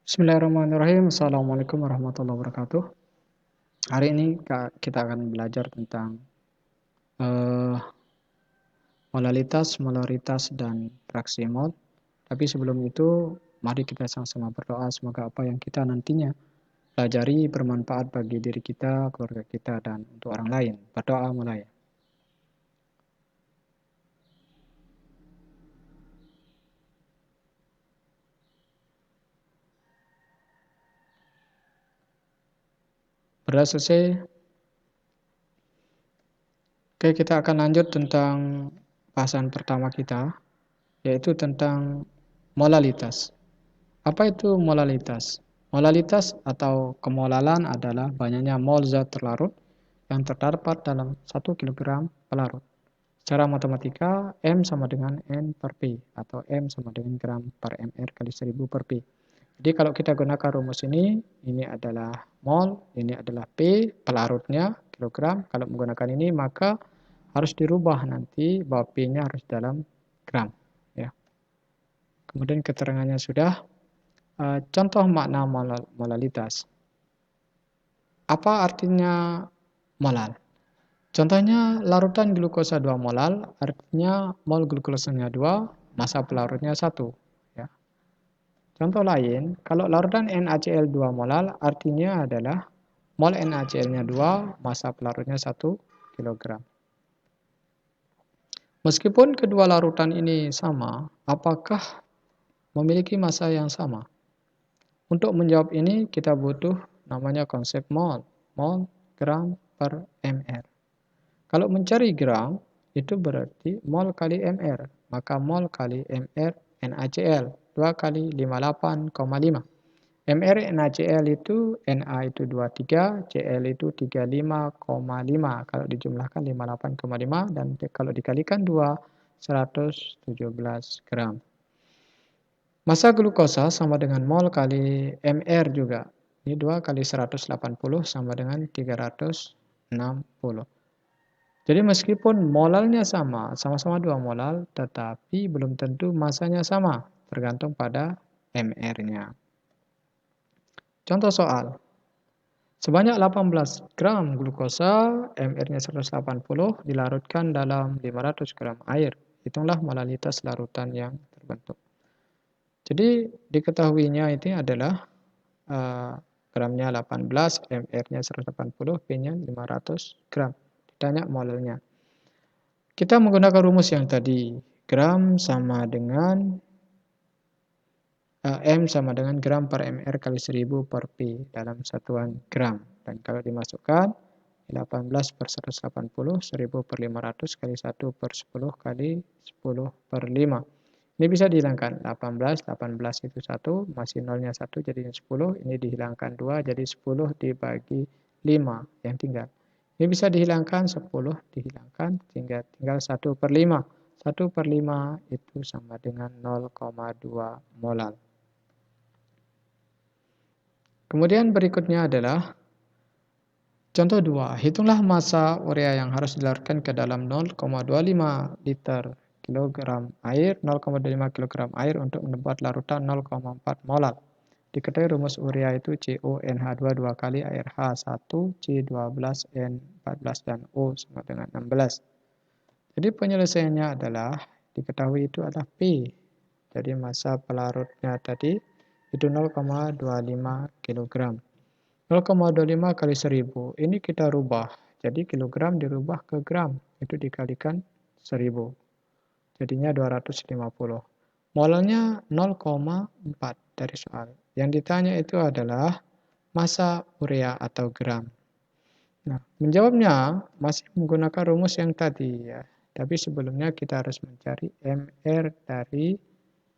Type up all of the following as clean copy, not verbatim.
Bismillahirrahmanirrahim. Assalamualaikum warahmatullahi wabarakatuh. Hari ini kita akan belajar tentang eh, molalitas, molaritas, dan fraksi mol. Tapi sebelum itu, mari kita sama-sama berdoa semoga apa yang kita nantinya pelajari bermanfaat bagi diri kita, keluarga kita, dan untuk orang lain. Berdoa mulai. Berdoa selesai. Oke, kita akan lanjut tentang bahasan pertama kita, yaitu tentang molalitas. Apa itu molalitas? Molalitas atau kemolalan adalah banyaknya mol zat terlarut yang terdapat dalam 1 kg pelarut. Secara matematika, M sama dengan N per P atau M sama dengan gram per mr kali 1000 per P. Jadi kalau kita gunakan rumus ini adalah mol, ini adalah P, pelarutnya, kilogram. Kalau menggunakan ini maka harus dirubah nanti bahwa P-nya harus dalam gram. Ya. Kemudian keterangannya sudah. Contoh makna molalitas. Apa artinya molal? Contohnya larutan glukosa 2 molal, artinya mol glukosanya 2, massa pelarutnya 1. Ya. Contoh lain, kalau larutan NaCl 2 molal, artinya adalah mol NaCl-nya 2, massa pelarutnya 1 kg. Meskipun kedua larutan ini sama, apakah memiliki massa yang sama? Untuk menjawab ini kita butuh namanya konsep mol. Mol gram per mr. Kalau mencari gram itu berarti mol kali mr. Maka mol kali mr NaCl 2 kali 58,5. mr NaCl itu Na itu 23, Cl itu 35,5. Kalau dijumlahkan 58,5 dan kalau dikalikan 2 117 gram. Massa glukosa sama dengan mol kali mr juga. Ini 2 kali 180 sama dengan 360. Jadi meskipun molalnya sama-sama 2 molal, tetapi belum tentu massanya sama, tergantung pada mr-nya. Contoh soal. Sebanyak 18 gram glukosa, mr-nya 180, dilarutkan dalam 500 gram air. Hitunglah molalitas larutan yang terbentuk. Jadi diketahuinya itu adalah gramnya 18, mr-nya 180, P-nya 500 gram. Ditanya molalnya. Kita menggunakan rumus yang tadi. Gram sama dengan M sama dengan gram per mr kali 1000 per P dalam satuan gram. Dan kalau dimasukkan 18 per 180, 1000 per 500 kali 1 per 10 kali 10 per 5. Ini bisa dihilangkan, 18 itu 1, masih nolnya 1 jadinya 10, ini dihilangkan 2 jadi 10 dibagi 5 yang tinggal. Ini bisa dihilangkan, 10 dihilangkan, tinggal 1 per 5. 1 per 5 itu sama dengan 0,2 molal. Kemudian berikutnya adalah contoh 2. Hitunglah massa urea yang harus dilarutkan ke dalam 0,25 liter kilogram air, 0,25 kg air untuk membuat larutan 0,4 molal. Diketahui rumus urea itu CONH2 2 kali air H1 C12N14 dan O sama dengan 16. Jadi penyelesaiannya adalah diketahui itu adalah P. Jadi massa pelarutnya tadi itu 0,25 kg. 0,25 kali 1000 ini kita rubah. Jadi kilogram dirubah ke gram, itu dikalikan 1000. Jadinya 250. Molalnya 0,4 dari soal. Yang ditanya itu adalah massa urea atau gram. Nah, menjawabnya masih menggunakan rumus yang tadi ya. Tapi sebelumnya kita harus mencari mr dari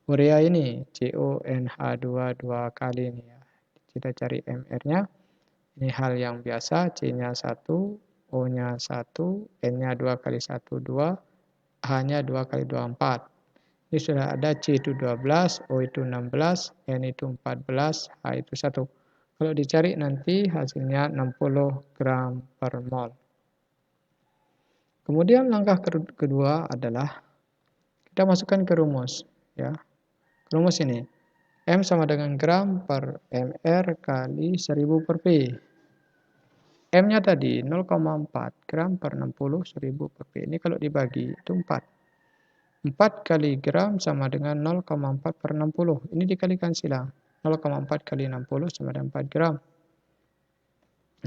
urea ini, CONH2 2 kali ini ya. Kita cari mr-nya. Ini hal yang biasa, C-nya 1, O-nya 1, N-nya 2 kali 1, 2, H-nya 2 kali 2, 4. Ini sudah ada C itu 12, O itu 16, N itu 14, H itu 1. Kalau dicari nanti hasilnya 60 gram per mol. Kemudian langkah kedua adalah kita masukkan ke rumus. Ya. Rumus ini. M sama dengan gram per mr kali 1000 per P. M-nya tadi 0,4 gram per 60 1000 per P. Ini kalau dibagi itu 4. 4 kali gram sama dengan 0,4 per 60. Ini dikalikan silang. 0,4 kali 60 sama dengan 4 gram.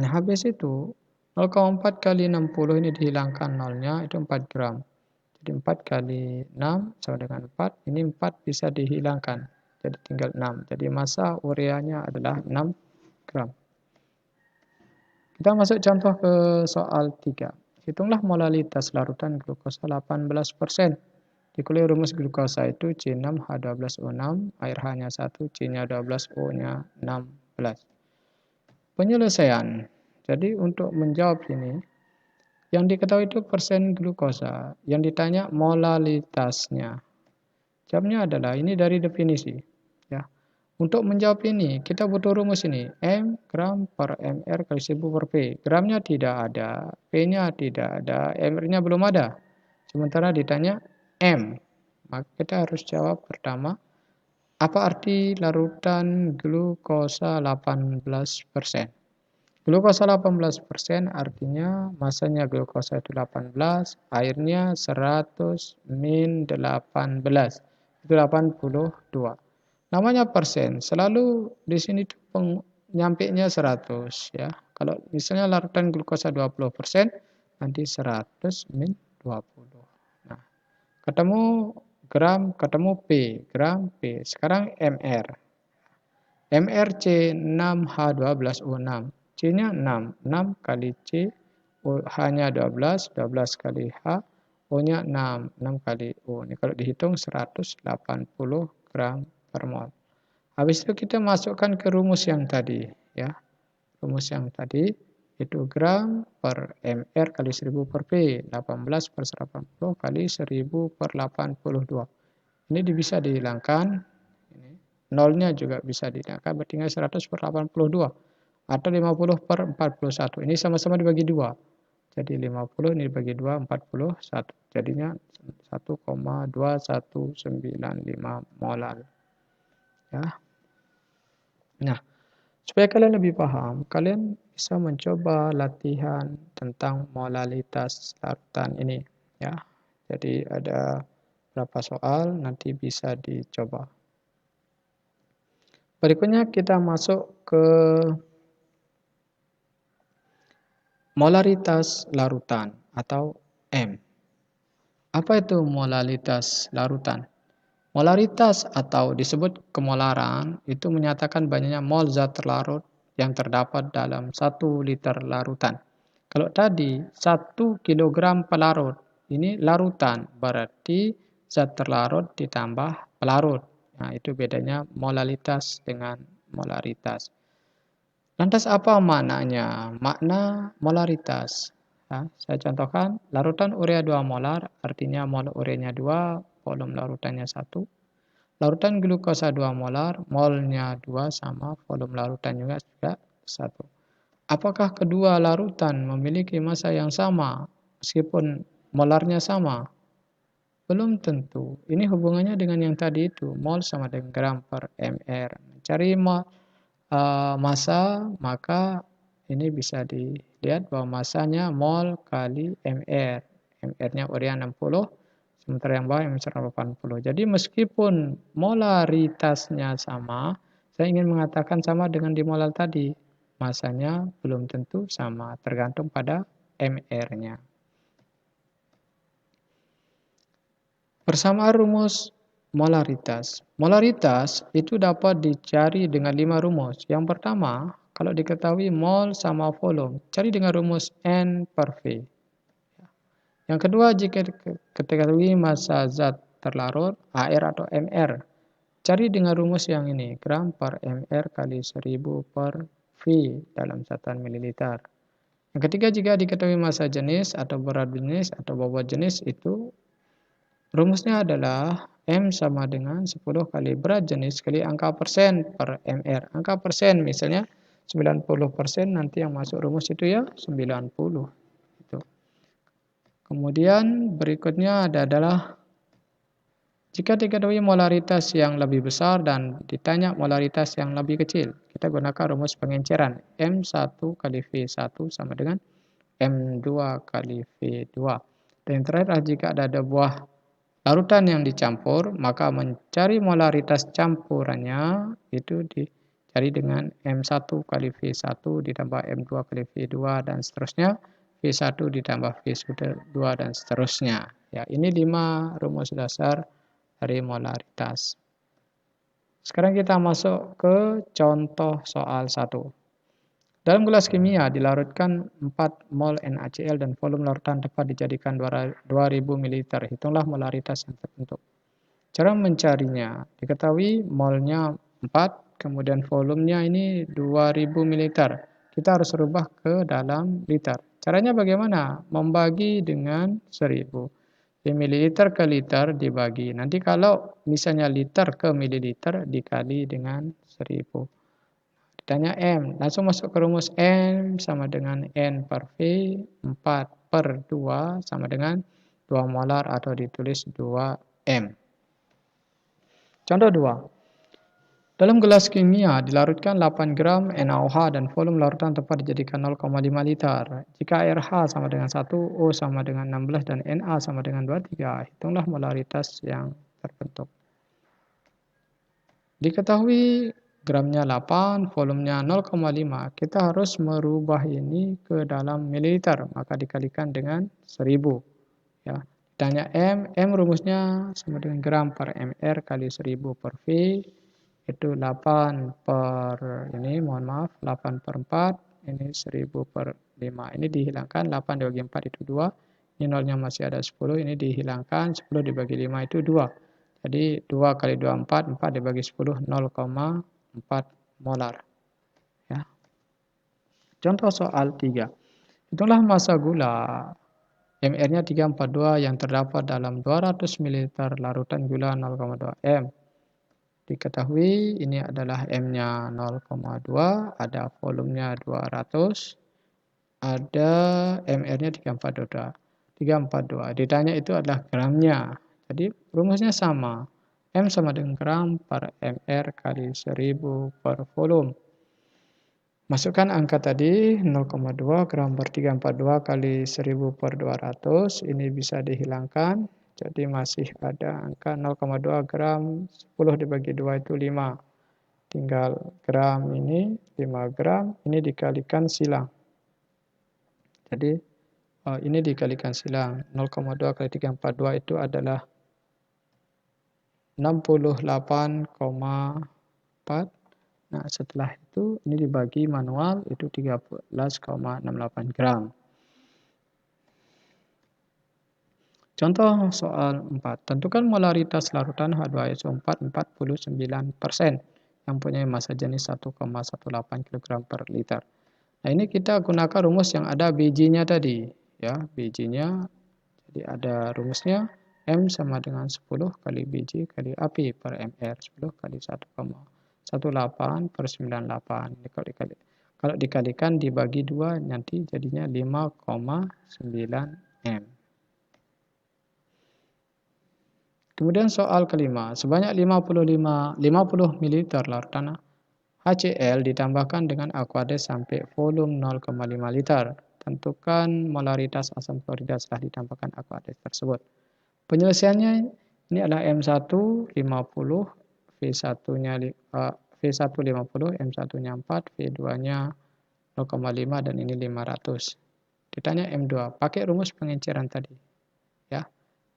Nah, habis itu 0,4 kali 60 ini dihilangkan nolnya, itu 4 gram. Jadi 4 kali 6 sama dengan 4. Ini 4 bisa dihilangkan. Jadi tinggal 6. Jadi massa ureanya adalah 6 gram. Kita masuk contoh ke soal 3. Hitunglah molalitas larutan glukosa 18%. Dikulik rumus glukosa itu C6H12O6, air H-nya 1, C-nya 12, O-nya 16. Penyelesaian. Jadi untuk menjawab ini, yang diketahui itu persen glukosa, yang ditanya molalitasnya. Jawabnya adalah ini dari definisi. Ya. Untuk menjawab ini, kita butuh rumus ini. M gram per mr kali 1000 per P. Gramnya tidak ada, P-nya tidak ada, mr-nya belum ada. Sementara ditanya M. Maka kita harus jawab pertama, apa arti larutan glukosa 18%? Glukosa 18% artinya masanya glukosa itu 18, airnya 100 min 18. Itu 82. Namanya persen, selalu di sini nyampainya 100 ya. Kalau misalnya larutan glukosa 20%, nanti 100 min 20. Nah, ketemu gram, ketemu P, gram P. Sekarang MR. MRC 6H12O6. C-nya 6. 6 kali C, H-nya 12, 12 kali H, O-nya 6, 6 kali O. Ini kalau dihitung 180 gram per mol. Habis itu kita masukkan ke rumus yang tadi, ya. Rumus yang tadi itu gram per mr kali 1000 per P, 18 per 180 kali 1000 per 82. Ini bisa dihilangkan, ini. Nolnya juga bisa dihilangkan, bertinggal 100 per 82. Atau 50 per 41. Ini sama-sama dibagi 2. Jadi 50 ini dibagi 2, 41. Jadinya 1,2195 molar. Ya. Nah, supaya kalian lebih paham, kalian bisa mencoba latihan tentang molalitas larutan ini. Ya. Jadi ada beberapa soal, nanti bisa dicoba. Berikutnya kita masuk ke molaritas larutan atau M. Apa itu molalitas larutan? Molaritas atau disebut kemolaran itu menyatakan banyaknya mol zat terlarut yang terdapat dalam 1 liter larutan. Kalau tadi 1 kilogram pelarut, ini larutan, berarti zat terlarut ditambah pelarut. Nah, itu bedanya molalitas dengan molaritas. Lantas apa maknanya? Makna molaritas. Nah, saya contohkan, larutan urea 2 molar, artinya mol ureanya 2, volume larutannya 1. Larutan glukosa 2 molar, molnya 2 sama volume larutan juga 1. Apakah kedua larutan memiliki massa yang sama meskipun molarnya sama? Belum tentu. Ini hubungannya dengan yang tadi itu, mol sama dengan gram per mr. Mencari massa, maka ini bisa dilihat bahwa massanya mol kali mr. mr-nya urea 60, sementara yang bawah mr 80. Jadi meskipun molaritasnya sama, saya ingin mengatakan sama dengan di molal tadi. Massanya belum tentu sama, tergantung pada mr-nya. Persamaan rumus molaritas. Molaritas itu dapat dicari dengan 5 rumus. Yang pertama, kalau diketahui mol sama volume, cari dengan rumus N per V. Yang kedua, jika diketahui massa zat terlarut, AR atau MR, cari dengan rumus yang ini, gram per MR kali 1000 per V dalam satuan mililiter. Yang ketiga, jika diketahui massa jenis atau berat jenis atau bobot jenis, itu rumusnya adalah M sama dengan 10 kali berat jenis kali angka persen per MR. Angka persen misalnya 90%, nanti yang masuk rumus itu ya 90. Itu. Kemudian berikutnya adalah Jika diketahui molaritas yang lebih besar dan ditanya molaritas yang lebih kecil, kita gunakan rumus pengenceran. M1 kali V1 sama dengan M2 kali V2. Dan yang terakhir, jika ada buah larutan yang dicampur, maka mencari molaritas campurannya itu dicari dengan M1 kali V1 ditambah M2 kali V2 dan seterusnya. V1 ditambah V2 dan seterusnya. Ya, ini 5 rumus dasar dari molaritas. Sekarang kita masuk ke contoh soal 1. Dalam gelas kimia dilarutkan 4 mol NaCl dan volume larutan dapat dijadikan 2000 ml. Hitunglah molaritas yang terbentuk. Cara mencarinya, diketahui molnya 4, kemudian volumenya ini 2000 ml. Kita harus rubah ke dalam liter. Caranya bagaimana? Membagi dengan 1000. Mililiter ke liter dibagi. Nanti kalau misalnya liter ke mililiter dikali dengan 1000. Ditanya M, langsung masuk ke rumus M sama dengan N per V, 4 per 2 sama dengan 2 molar atau ditulis 2M. Contoh 2. Dalam gelas kimia dilarutkan 8 gram NaOH dan volume larutan tepat dijadikan 0,5 liter. Jika RH sama dengan 1, O sama dengan 16, dan Na sama dengan 23, hitunglah molaritas yang terbentuk. Diketahui gramnya 8, volumenya 0,5, kita harus merubah ini ke dalam mililiter, maka dikalikan dengan 1000. Ya. Ditanya M rumusnya sama dengan gram per mr kali 1000 per V, itu 8 per ini, mohon maaf, 8 per 4, ini 1000 per 5. Ini dihilangkan, 8 dibagi 4 itu 2, ini nolnya masih ada 10, ini dihilangkan, 10 dibagi 5 itu 2. Jadi 2 kali 2, 4, 4 dibagi 10, 0,4 molar. Ya. Contoh soal 3. Itulah massa gula. MR-nya 342 yang terdapat dalam 200 ml larutan gula 0,2 M. Diketahui ini adalah M-nya 0,2, ada volumenya 200, ada MR-nya 342. Ditanya itu adalah gramnya. Jadi rumusnya sama. M sama dengan gram per MR kali 1000 per volume. Masukkan angka tadi 0,2 gram per 342 kali 1000 per 200. Ini bisa dihilangkan. Jadi masih ada angka 0,2 gram, 10 dibagi 2 itu 5. Tinggal gram ini, 5 gram, ini dikalikan silang. Jadi ini dikalikan silang. 0,2 kali 342 itu adalah 68,4. Nah, setelah itu ini dibagi manual itu 13,68 gram. Contoh soal 4. Tentukan molaritas larutan H2SO4 49% yang punya massa jenis 1,18 kg per liter. Nah, ini kita gunakan rumus yang ada Bj-nya tadi, ya. Bj-nya jadi ada rumusnya M sama dengan 10 kali Bj kali AP per MR, 10 kali 1,18 per 98. Ini kalau dikalikan dibagi 2 nanti jadinya 5,9 M. Kemudian soal kelima, sebanyak 50 ml larutan HCl ditambahkan dengan Aquades sampai volume 0,5 liter. Tentukan molaritas asam klorida setelah ditambahkan Aquades tersebut. Penyelesaiannya ini adalah M1 50, V1-nya V1 50, M1-nya 4, V2-nya 0,5 dan ini 500. Ditanya M2, pakai rumus pengenceran tadi. Ya.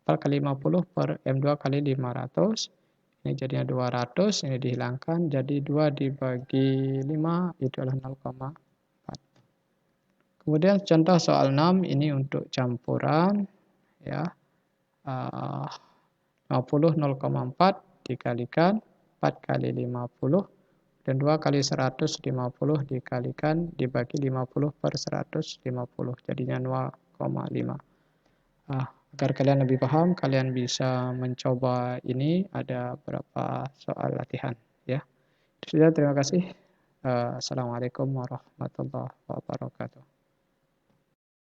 4 kali 50 per M2 kali 500. Ini jadinya 200, ini dihilangkan, jadi 2 dibagi 5, itu adalah 0,4. Kemudian contoh soal 6, ini untuk campuran, ya, 50, 0,4 dikalikan, 4 kali 50, dan 2 kali 150 dikalikan, dibagi 50 per 150, jadinya 0,5. Agar kalian lebih paham, kalian bisa mencoba ini, ada beberapa soal latihan. Ya. Sudah, terima kasih. Assalamualaikum warahmatullahi wabarakatuh.